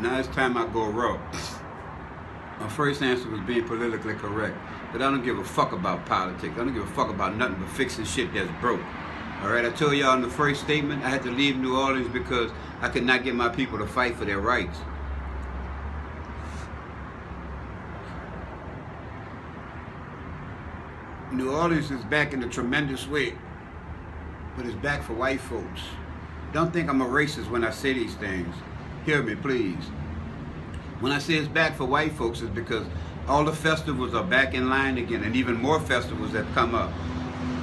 Now it's time I go raw. My first answer was being politically correct. But I don't give a fuck about politics. I don't give a fuck about nothing but fixing shit that's broke. Alright, I told y'all in the first statement I had to leave New Orleans because I could not get my people to fight for their rights. New Orleans is back in a tremendous way, but it's back for white folks. Don't think I'm a racist when I say these things. Hear me, please. When I say it's back for white folks, it's because all the festivals are back in line again, and even more festivals have come up.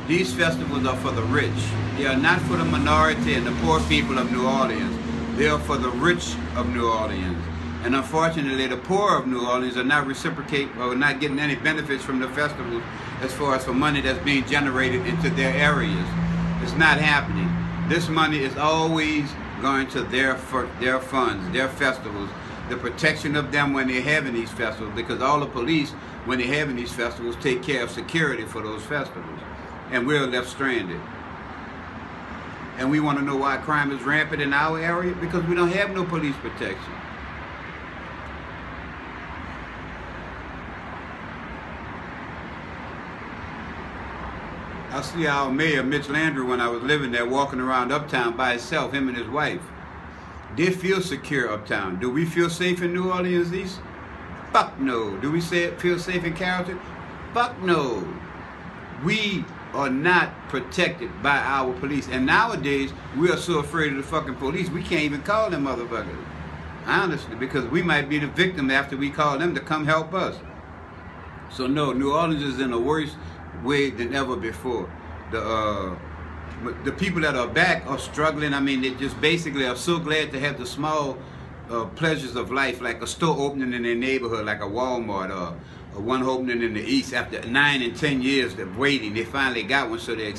These festivals are for the rich. They are not for the minority and the poor people of New Orleans. They are for the rich of New Orleans. And unfortunately, the poor of New Orleans are not reciprocating or not getting any benefits from the festivals as far as for money that's being generated into their areas. It's not happening. This money is always going to their funds, their festivals, the protection of them when they're having these festivals, because all the police, when they're having these festivals, take care of security for those festivals. And we're left stranded. And we want to know why crime is rampant in our area? Because we don't have no police protection. I see our mayor, Mitch Landrieu, when I was living there, walking around uptown by himself, him and his wife. They feel secure uptown. Do we feel safe in New Orleans East? Fuck no. Do we feel safe in Carrollton? Fuck no. We are not protected by our police. And nowadays, we are so afraid of the fucking police, we can't even call them motherfuckers. Honestly, because we might be the victim after we call them to come help us. So no, New Orleans is in a worse way than ever before. The people that are back are struggling. I mean, they just basically are so glad to have the small pleasures of life, like a store opening in their neighborhood, like a Walmart, or one opening in the East. After 9 and 10 years of waiting, they finally got one, so they're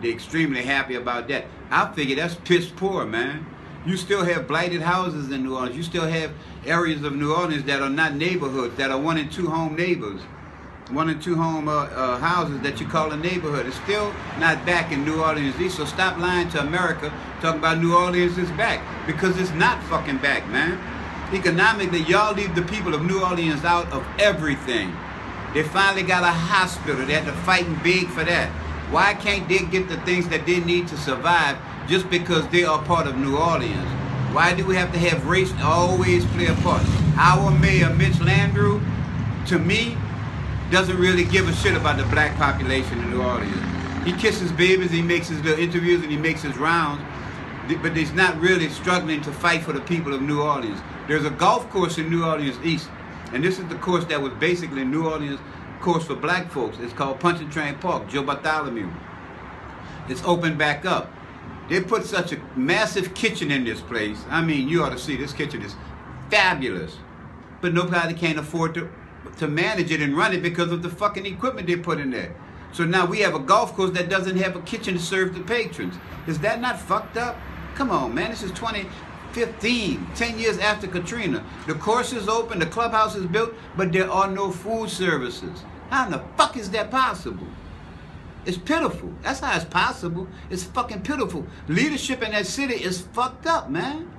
extremely happy about that. I figure that's piss poor, man. You still have blighted houses in New Orleans. You still have areas of New Orleans that are not neighborhoods, that are 1 and 2 home neighbors. 1 and 2 home houses that you call a neighborhood. It's still not back in New Orleans East. So stop lying to America, talking about New Orleans is back, because it's not fucking back, man. Economically, y'all leave the people of New Orleans out of everything. They finally got a hospital. They had to fight and beg for that. Why can't they get the things that they need to survive just because they are part of New Orleans? Why do we have to have race always play a part? Our mayor, Mitch Landrieu, to me, doesn't really give a shit about the black population in New Orleans. He kisses babies, he makes his little interviews, and he makes his rounds, but he's not really struggling to fight for the people of New Orleans. There's a golf course in New Orleans East, and this is the course that was basically a New Orleans course for black folks. It's called Punch and Train Park, Joe Bartholomew. It's opened back up. They put such a massive kitchen in this place. I mean, you ought to see, this kitchen is fabulous. But nobody can afford to manage it and run it because of the fucking equipment they put in there. So now we have a golf course that doesn't have a kitchen to serve the patrons. Is that not fucked up? Come on, man, this is 2015, 10 years after Katrina. The course is open, the clubhouse is built, but there are no food services. How in the fuck is that possible? It's pitiful. That's how it's possible. It's fucking pitiful. Leadership in that city is fucked up, man.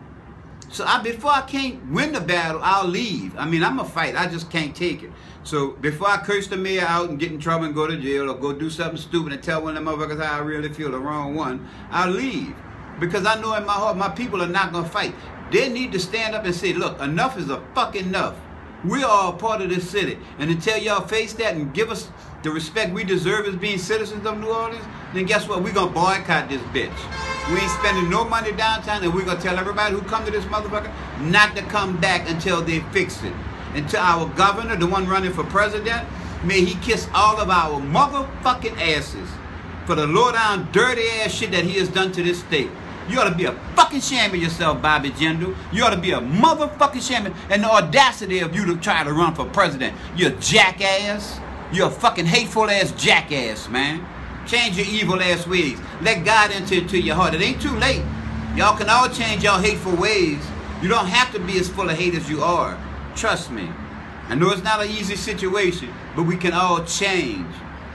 So before I can't win the battle, I'll leave. I mean, I'm going to fight. I just can't take it. So before I curse the mayor out and get in trouble and go to jail or go do something stupid and tell one of them motherfuckers how I really feel, the wrong one, I'll leave. Because I know in my heart my people are not going to fight. They need to stand up and say, look, enough is a fucking enough. We are a part of this city. And until y'all face that and give us the respect we deserve as being citizens of New Orleans, then guess what? We're going to boycott this bitch. We ain't spending no money downtown, and we're going to tell everybody who come to this motherfucker not to come back until they fix it. Until our governor, the one running for president, may he kiss all of our motherfucking asses for the low-down, dirty-ass shit that he has done to this state. You ought to be a fucking shame of yourself, Bobby Jindal. You ought to be a motherfucking shame. And the audacity of you to try to run for president. You're a jackass. You're a fucking hateful-ass jackass, man. Change your evil-ass ways. Let God enter into your heart. It ain't too late. Y'all can all change y'all hateful ways. You don't have to be as full of hate as you are. Trust me. I know it's not an easy situation, but we can all change.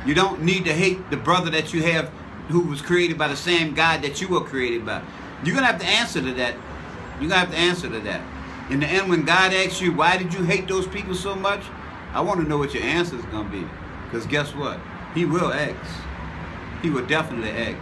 You don't need to hate the brother that you have who was created by the same God that you were created by. You're going to have to answer to that. You're going to have to answer to that. In the end, when God asks you, why did you hate those people so much? I want to know what your answer is going to be. Because guess what? He will ask. He will definitely ask.